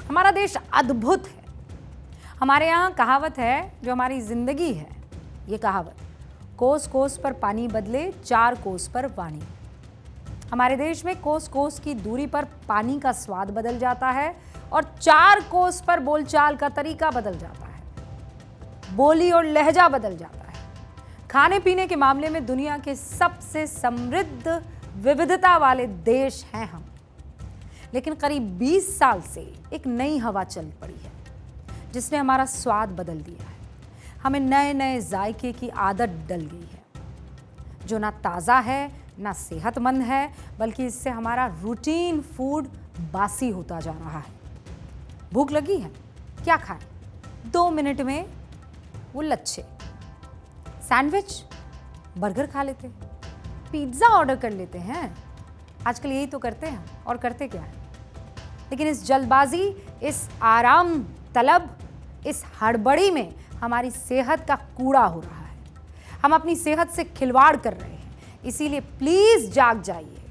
हमारा देश अद्भुत है। हमारे यहाँ कहावत है, जो हमारी जिंदगी है, ये कहावत, कोस कोस पर पानी बदले, चार कोस पर वाणी। हमारे देश में कोस कोस की दूरी पर पानी का स्वाद बदल जाता है और चार कोस पर बोलचाल का तरीका बदल जाता है, बोली और लहजा बदल जाता है। खाने पीने के मामले में दुनिया के सबसे समृद्ध विविधता वाले देश हैं हम। लेकिन करीब 20 साल से एक नई हवा चल पड़ी है, जिसने हमारा स्वाद बदल दिया है। हमें नए नए जायके की आदत डल गई है, जो ना ताज़ा है ना सेहतमंद है, बल्कि इससे हमारा रूटीन फूड बासी होता जा रहा है। भूख लगी है, क्या खाएं? 2 मिनट में वो लच्छे, सैंडविच, बर्गर खा लेते, पिज्ज़ा ऑर्डर कर लेते हैं। आजकल यही तो करते हैं, और करते क्या है? लेकिन इस जल्दबाजी, इस आराम तलब, इस हड़बड़ी में हमारी सेहत का कूड़ा हो रहा है। हम अपनी सेहत से खिलवाड़ कर रहे हैं। इसीलिए प्लीज जाग जाइए।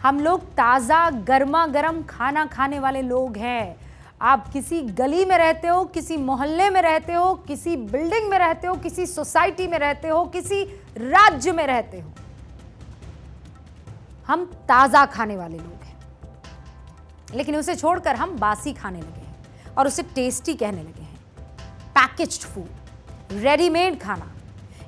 हम लोग ताज़ा गर्मा गर्म खाना खाने वाले लोग हैं। आप किसी गली में रहते हो, किसी मोहल्ले में रहते हो, किसी बिल्डिंग में रहते हो, किसी सोसाइटी में रहते हो, किसी राज्य में रहते हो, हम ताज़ा खाने वाले लोग हैं। लेकिन उसे छोड़कर हम बासी खाने लगे हैं और उसे टेस्टी कहने लगे हैं। पैकेज्ड फूड, रेडीमेड खाना,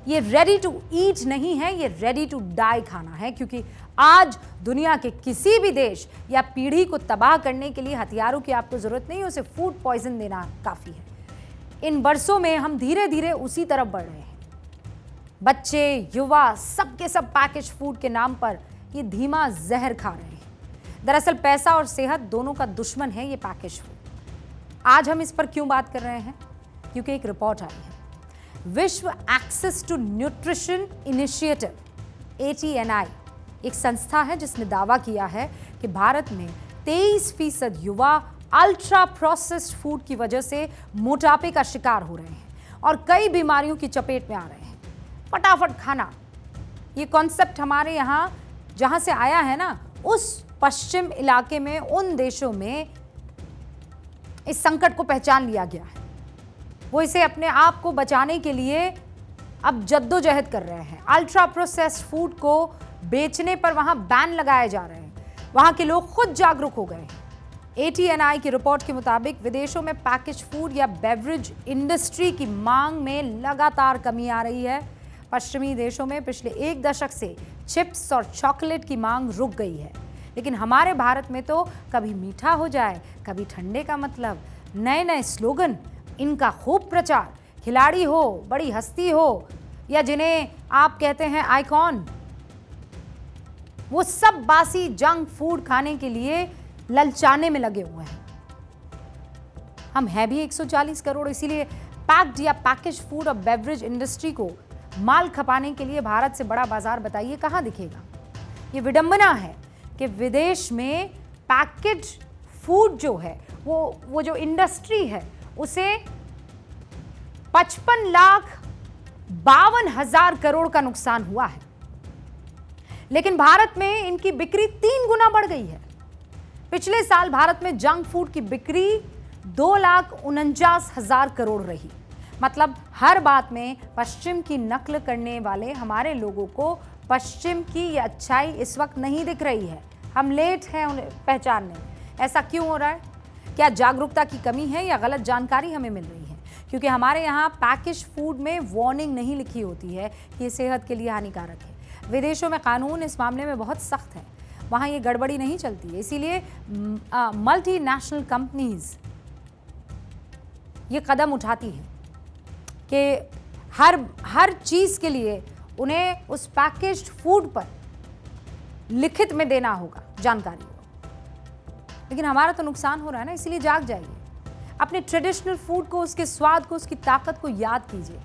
ये रेडी टू ईट नहीं है, ये रेडी टू डाई खाना है। क्योंकि आज दुनिया के किसी भी देश या पीढ़ी को तबाह करने के लिए हथियारों की आपको जरूरत नहीं है, उसे फूड पॉइजन देना काफी है। इन बरसों में हम धीरे धीरे उसी तरफ बढ़ रहे हैं। बच्चे, युवा, सबके सब पैकेज फूड के नाम पर ये धीमा जहर खा रहे हैं। दरअसल पैसा और सेहत दोनों का दुश्मन है ये पैकेज फूड। आज हम इस पर क्यों बात कर रहे हैं? क्योंकि एक रिपोर्ट आई है। विश्व access to nutrition initiative, ATNI, एक संस्था है जिसने दावा किया है कि भारत में 23% युवा अल्ट्रा प्रोसेस्ड फूड की वजह से मोटापे का शिकार हो रहे हैं और कई बीमारियों की चपेट में आ रहे हैं। फटाफट खाना, ये कॉन्सेप्ट हमारे यहाँ जहाँ से आया है ना, उस पश्चिम इलाके में, उन देशों में इस संकट को पहचान लिया गया है। वो इसे अपने आप को बचाने के लिए अब जद्दोजहद कर रहे हैं। अल्ट्रा प्रोसेस्ड फूड को बेचने पर वहां बैन लगाए जा रहे हैं। वहां के लोग खुद जागरूक हो गए हैं। ATNI की रिपोर्ट के मुताबिक विदेशों में पैकेज फूड या बेवरेज इंडस्ट्री की मांग में लगातार कमी आ रही है। पश्चिमी देशों में पिछले 1 दशक से चिप्स और चॉकलेट की मांग रुक गई है। लेकिन हमारे भारत में तो कभी मीठा हो जाए, कभी ठंडे का मतलब, नए नए स्लोगन, इनका खूब प्रचार, खिलाड़ी हो, बड़ी हस्ती हो, या जिन्हें आप कहते हैं आइकॉन, वो सब बासी जंक फूड खाने के लिए ललचाने में लगे हुए हैं। हम हैं भी 140 करोड़, इसीलिए पैक्ड या पैकेज फूड और बेवरेज इंडस्ट्री को माल खपाने के लिए भारत से बड़ा बाजार बताइए कहां दिखेगा। ये विडंबना है कि विदेश में पैकेज फूड जो है, वो जो इंडस्ट्री है, उसे 55,52,000 करोड़ का नुकसान हुआ है। लेकिन भारत में इनकी बिक्री 3 गुना बढ़ गई है। पिछले साल भारत में जंक फूड की बिक्री 2,49,000 करोड़ रही। मतलब हर बात में पश्चिम की नकल करने वाले हमारे लोगों को पश्चिम की ये अच्छाई इस वक्त नहीं दिख रही है। हम लेट हैं उन्हें पहचानने में। ऐसा क्यों हो रहा है? क्या जागरूकता की कमी है या गलत जानकारी हमें मिल रही है? क्योंकि हमारे यहाँ पैकेज फूड में वार्निंग नहीं लिखी होती है कि ये सेहत के लिए हानिकारक है। विदेशों में कानून इस मामले में बहुत सख्त है, वहाँ ये गड़बड़ी नहीं चलती है। इसीलिए मल्टीनेशनल कंपनीज ये कदम उठाती हैं कि हर चीज़ के लिए उन्हें उस पैकेज्ड फूड पर लिखित में देना होगा जानकारी। लेकिन हमारा तो नुकसान हो रहा है ना, इसीलिए जाग जाइए। अपने ट्रेडिशनल फूड को, उसके स्वाद को, उसकी ताकत को याद कीजिए।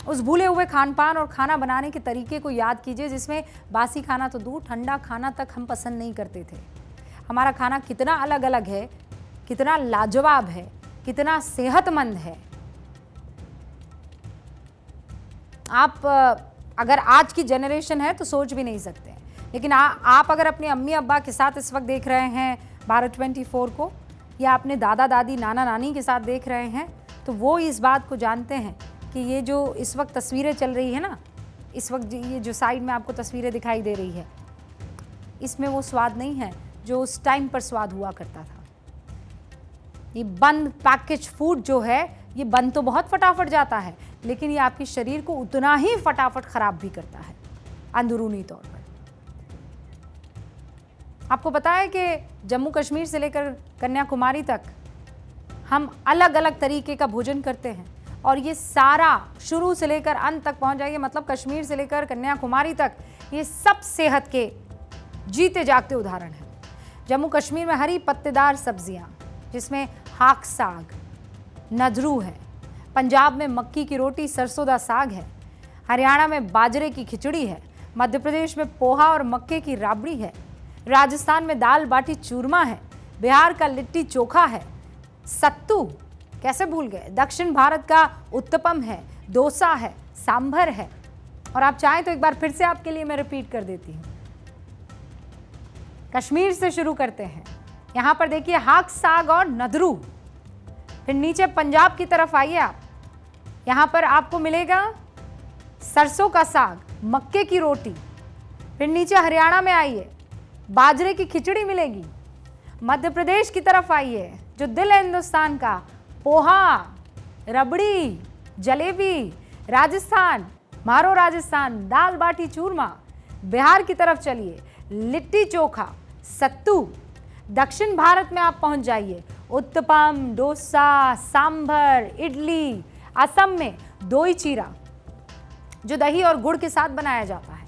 उस भूले हुए खान पान और खाना बनाने के तरीके को याद कीजिए, जिसमें बासी खाना तो दूर, ठंडा खाना तक हम पसंद नहीं करते थे। हमारा खाना कितना अलग अलग है, कितना लाजवाब है, कितना सेहतमंद है। आप अगर आज की जनरेशन है तो सोच भी नहीं सकते। लेकिन आप अगर अपने अम्मी अब्बा के साथ इस वक्त देख रहे हैं भारत 24 को, या अपने दादा दादी नाना नानी के साथ देख रहे हैं, तो वो इस बात को जानते हैं कि ये जो इस वक्त तस्वीरें चल रही है ना, इस वक्त ये जो साइड में आपको तस्वीरें दिखाई दे रही है, इसमें वो स्वाद नहीं है जो उस टाइम पर स्वाद हुआ करता था। ये बंद पैकेज फूड जो है, ये बंद तो बहुत फटाफट जाता है, लेकिन ये आपके शरीर को उतना ही फटाफट खराब भी करता है अंदरूनी तौर पर। आपको पता है कि जम्मू कश्मीर से लेकर कन्याकुमारी तक हम अलग अलग तरीके का भोजन करते हैं, और ये सारा शुरू से लेकर अंत तक पहुंच जाएंगे, मतलब कश्मीर से लेकर कन्याकुमारी तक ये सब सेहत के जीते जागते उदाहरण हैं। जम्मू कश्मीर में हरी पत्तेदार सब्जियां, जिसमें हाक साग, नदरू है, पंजाब में मक्की की रोटी सरसों दा साग है, हरियाणा में बाजरे की खिचड़ी है, मध्य प्रदेश में पोहा और मक्के की राबड़ी है, राजस्थान में दाल बाटी चूरमा है, बिहार का लिट्टी चोखा है, सत्तू कैसे भूल गए, दक्षिण भारत का उत्तपम है, डोसा है, सांभर है, और आप चाहें तो एक बार फिर से आपके लिए मैं रिपीट कर देती हूँ। कश्मीर से शुरू करते हैं, यहाँ पर देखिए हाक साग और नदरू। फिर नीचे पंजाब की तरफ आइए आप, यहाँ पर आपको मिलेगा सरसों का साग, मक्के की रोटी। फिर नीचे हरियाणा में आइए, बाजरे की खिचड़ी मिलेगी। मध्य प्रदेश की तरफ आइए, जो दिल है हिंदुस्तान का, पोहा, रबड़ी, जलेबी। राजस्थान, मारो राजस्थान, दाल बाटी चूरमा। बिहार की तरफ चलिए, लिट्टी चोखा, सत्तू। दक्षिण भारत में आप पहुंच जाइए, उत्तपम, डोसा, सांभर, इडली। असम में दोई चीरा, जो दही और गुड़ के साथ बनाया जाता है।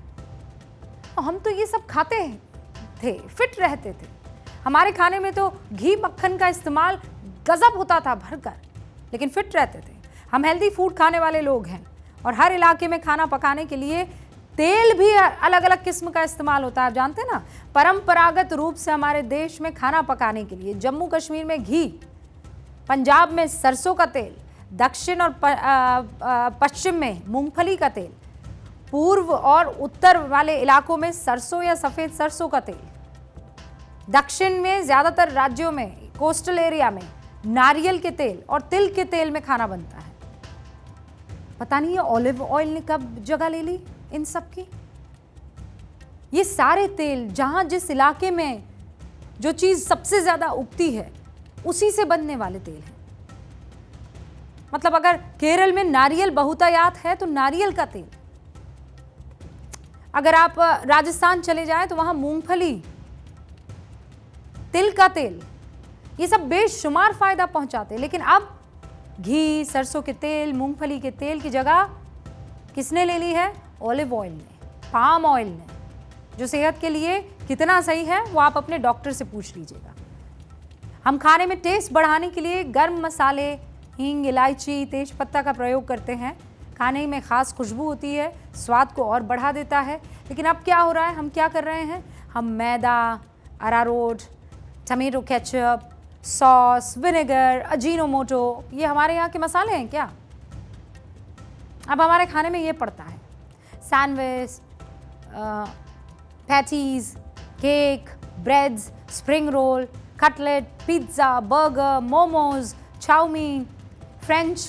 और हम तो ये सब खाते थे, फिट रहते थे। हमारे खाने में तो घी मक्खन का इस्तेमाल गजब होता था भरकर, लेकिन फिट रहते थे। हम हेल्दी फूड खाने वाले लोग हैं, और हर इलाके में खाना पकाने के लिए तेल भी अलग अलग किस्म का इस्तेमाल होता है। आप जानते हैं ना, परंपरागत रूप से हमारे देश में खाना पकाने के लिए जम्मू कश्मीर में घी, पंजाब में सरसों का तेल, दक्षिण और पश्चिम में मूंगफली का तेल, पूर्व और उत्तर वाले इलाकों में सरसों या सफ़ेद सरसों का तेल, दक्षिण में ज़्यादातर राज्यों में, कोस्टल एरिया में नारियल के तेल और तिल के तेल में खाना बनता है। पता नहीं ये ऑलिव ऑयल ने कब जगह ले ली इन सब की। ये सारे तेल जहां जिस इलाके में जो चीज सबसे ज्यादा उगती है, उसी से बनने वाले तेल हैं। मतलब अगर केरल में नारियल बहुतायात है तो नारियल का तेल, अगर आप राजस्थान चले जाएं तो वहां मूंगफली, तिल का तेल, ये सब बेशुमार फायदा पहुंचाते हैं। लेकिन अब घी, सरसों के तेल, मूंगफली के तेल की जगह किसने ले ली है? ऑलिव ऑयल ने, पाम ऑयल ने, जो सेहत के लिए कितना सही है वो आप अपने डॉक्टर से पूछ लीजिएगा। हम खाने में टेस्ट बढ़ाने के लिए गर्म मसाले, हींग, इलायची, तेज पत्ता का प्रयोग करते हैं। खाने में ख़ास खुशबू होती है, स्वाद को और बढ़ा देता है। लेकिन अब क्या हो रहा है, हम क्या कर रहे हैं? हम मैदा, arrowroot, tomato ketchup, sauce, vinegar, Ajinomoto, ये हमारे यहाँ के मसाले हैं क्या? अब हमारे खाने में ये पड़ता है। Sandwich, patties, cake, breads, spring roll, cutlet, pizza, burger, momos, chow mein, french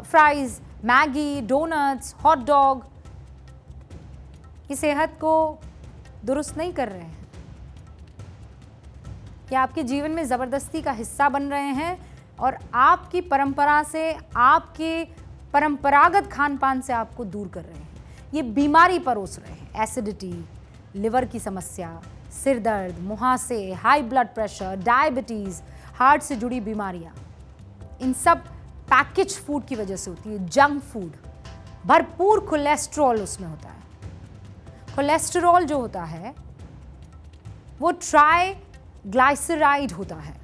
fries, Maggi, donuts, hot dog, ये सेहत को दुरुस्त नहीं कर रहे हैं। ये आपके जीवन में ज़बरदस्ती का हिस्सा बन रहे हैं और आपकी परंपरा से, आपके परंपरागत खान पान से आपको दूर कर रहे हैं। ये बीमारी परोस रहे हैं। एसिडिटी, लिवर की समस्या, सिर दर्द, मुहासे, high blood pressure, diabetes, heart से जुड़ी बीमारियां, इन सब पैकेज फूड की वजह से होती है। जंक फूड, भरपूर कोलेस्ट्रॉल उसमें होता है। कोलेस्ट्रॉल जो होता है वो ट्राइग्लिसराइड होता है,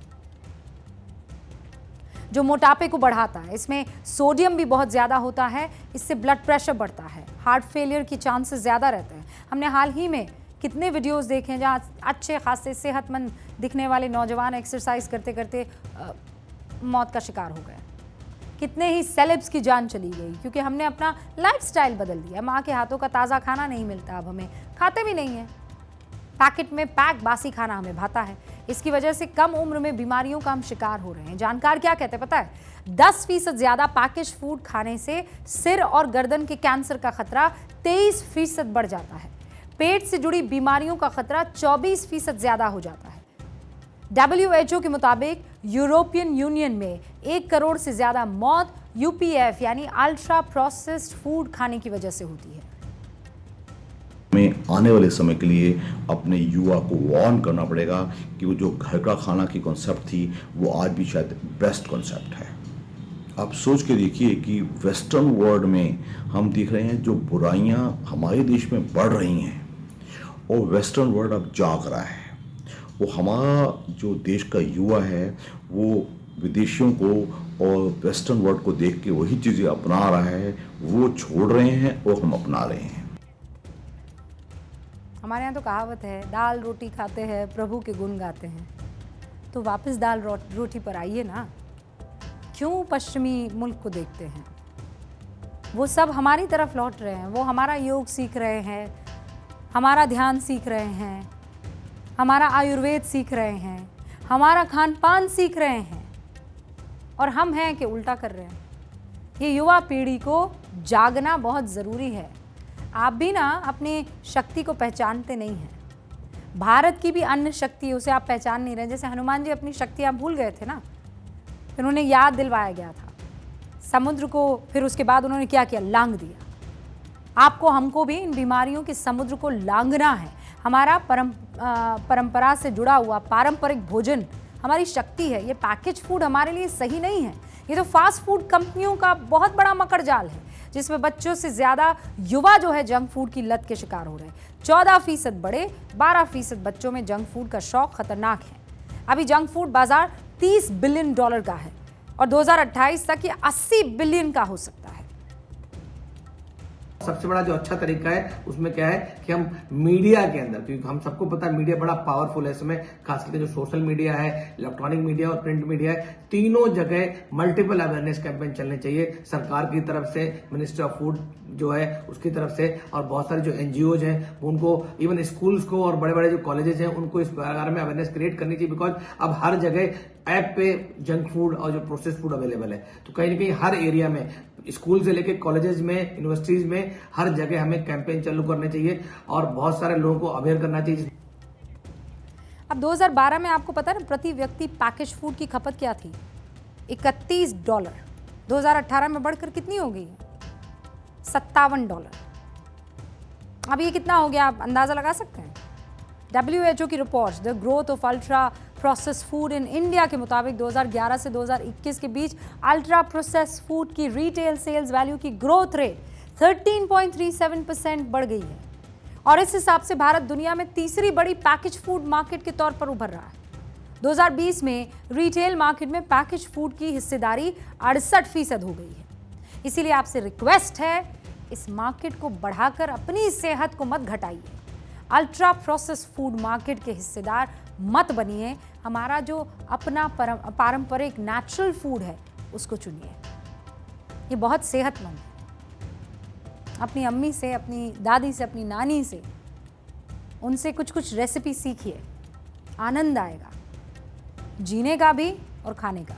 जो मोटापे को बढ़ाता है। इसमें सोडियम भी बहुत ज़्यादा होता है, इससे ब्लड प्रेशर बढ़ता है, हार्ट फेलियर की चांसेस ज़्यादा रहते हैं। हमने हाल ही में कितने वीडियोस देखे हैं जहाँ अच्छे खासे सेहतमंद दिखने वाले नौजवान एक्सरसाइज करते करते मौत का शिकार हो गए। कितने ही सेलेब्स की जान चली गई क्योंकि हमने अपना लाइफस्टाइल बदल दिया। माँ के हाथों का ताज़ा खाना नहीं मिलता, अब हमें खाते भी नहीं हैं। पैकेट में पैक बासी खाना हमें भाता है। इसकी वजह से कम उम्र में बीमारियों का हम शिकार हो रहे हैं। जानकार क्या कहते हैं पता है? 10% ज्यादा पैकेज फूड खाने से सिर और गर्दन के कैंसर का खतरा 23% बढ़ जाता है। पेट से जुड़ी बीमारियों का खतरा 24% ज्यादा हो जाता है। WHO के मुताबिक यूरोपियन यूनियन में 1 करोड़ से ज्यादा मौत UPF यानी अल्ट्रा प्रोसेस्ड फूड खाने की वजह से होती है। में आने वाले समय के लिए अपने युवा को वार्न करना पड़ेगा कि वो जो घर का खाना की कॉन्सेप्ट थी वो आज भी शायद बेस्ट कॉन्सेप्ट है। आप सोच के देखिए कि वेस्टर्न वर्ल्ड में हम देख रहे हैं जो बुराइयां हमारे देश में बढ़ रही हैं और वेस्टर्न वर्ल्ड अब जाग रहा है। वो हमारा जो देश का युवा है वो विदेशियों को और वेस्टर्न वर्ल्ड को देख के वही चीज़ें अपना रहा है, वो छोड़ रहे हैं और हम अपना रहे हैं। हमारे यहाँ तो कहावत है, दाल रोटी खाते हैं प्रभु के गुण गाते हैं। तो वापस दाल रोटी पर आइए ना। क्यों पश्चिमी मुल्क को देखते हैं? वो सब हमारी तरफ लौट रहे हैं। वो हमारा योग सीख रहे हैं, हमारा ध्यान सीख रहे हैं, हमारा आयुर्वेद सीख रहे हैं, हमारा खान पान सीख रहे हैं, और हम हैं कि उल्टा कर रहे हैं। ये युवा पीढ़ी को जागना बहुत ज़रूरी है। आप भी ना अपनी शक्ति को पहचानते नहीं हैं। भारत की भी अन्य शक्ति है, उसे आप पहचान नहीं रहे। जैसे हनुमान जी अपनी शक्तियाँ भूल गए थे ना, फिर उन्हें याद दिलवाया गया था समुद्र को। फिर उसके बाद उन्होंने क्या किया? लांग दिया। आपको हमको भी इन बीमारियों के समुद्र को लांघना है। हमारा परंपरा से जुड़ा हुआ पारंपरिक भोजन हमारी शक्ति है। ये पैकेज फूड हमारे लिए सही नहीं है। ये तो फास्ट फूड कंपनियों का बहुत बड़ा मकड़ जाल है, जिसमें बच्चों से ज़्यादा युवा जो है जंक फूड की लत के शिकार हो रहे हैं। 14% बड़े, 12% बच्चों में जंक फूड का शौक खतरनाक है। अभी जंक फूड बाजार $30 बिलियन का है और 2028 तक ये 80 बिलियन का हो सकता है। सबसे बड़ा जो अच्छा तरीका है उसमें क्या है कि हम मीडिया के अंदर, क्योंकि हम सबको पता है मीडिया बड़ा पावरफुल है इसमें, खास करके जो सोशल मीडिया है, इलेक्ट्रॉनिक मीडिया और प्रिंट मीडिया है, तीनों जगह मल्टीपल अवेयरनेस कैंपेन चलने चाहिए सरकार की तरफ से, मिनिस्ट्री ऑफ फूड जो है उसकी तरफ से, और बहुत सारे जो NGOs हैं उनको, इवन स्कूल्स को और बड़े बड़े जो कॉलेजेस हैं उनको इस बारे में अवेयरनेस क्रिएट करनी चाहिए। बिकॉज अब हर जगह ऐप पे जंक फूड और जो प्रोसेस्ड फूड अवेलेबल है, तो कहीं ना कहीं हर एरिया में, स्कूल से लेकर कॉलेजेस में, यूनिवर्सिटीज में, हर जगह हमें कैंपेन चालू करने चाहिए और बहुत सारे लोगों को अवेयर करना चाहिए। अब 2012 में आपको पता है ना, प्रति व्यक्ति पैकेज फूड की खपत क्या थी? $31। 2018 में बढ़कर कितनी हो गई है? $57। अब ये कितना हो गया, आप अंदाजा लगा सकते हैं? WHO की report the growth of ultra process food in India के मुताबिक 2011 से 2021 के बीच अल्ट्रा प्रोसेस फूड की रिटेल सेल्स वैल्यू की ग्रोथ रेट 13.37% बढ़ गई है और इस हिसाब से भारत दुनिया में तीसरी बड़ी पैकेज फूड मार्केट के तौर पर उभर रहा है। 2020 में रिटेल मार्केट में पैकेज फूड की हिस्सेदारी 68% हो गई है। इसीलिए आपसे रिक्वेस्ट है, इस मार्केट को बढ़ाकर अपनी सेहत को मत घटाइए। अल्ट्रा प्रोसेस फूड मार्केट के हिस्सेदार मत बनिए। हमारा जो अपना पारंपरिक नेचुरल फूड है उसको चुनिए। ये बहुत सेहतमंद है। अपनी अम्मी से, अपनी दादी से, अपनी नानी से, उनसे कुछ कुछ रेसिपी सीखिए, आनंद आएगा जीने का भी और खाने का।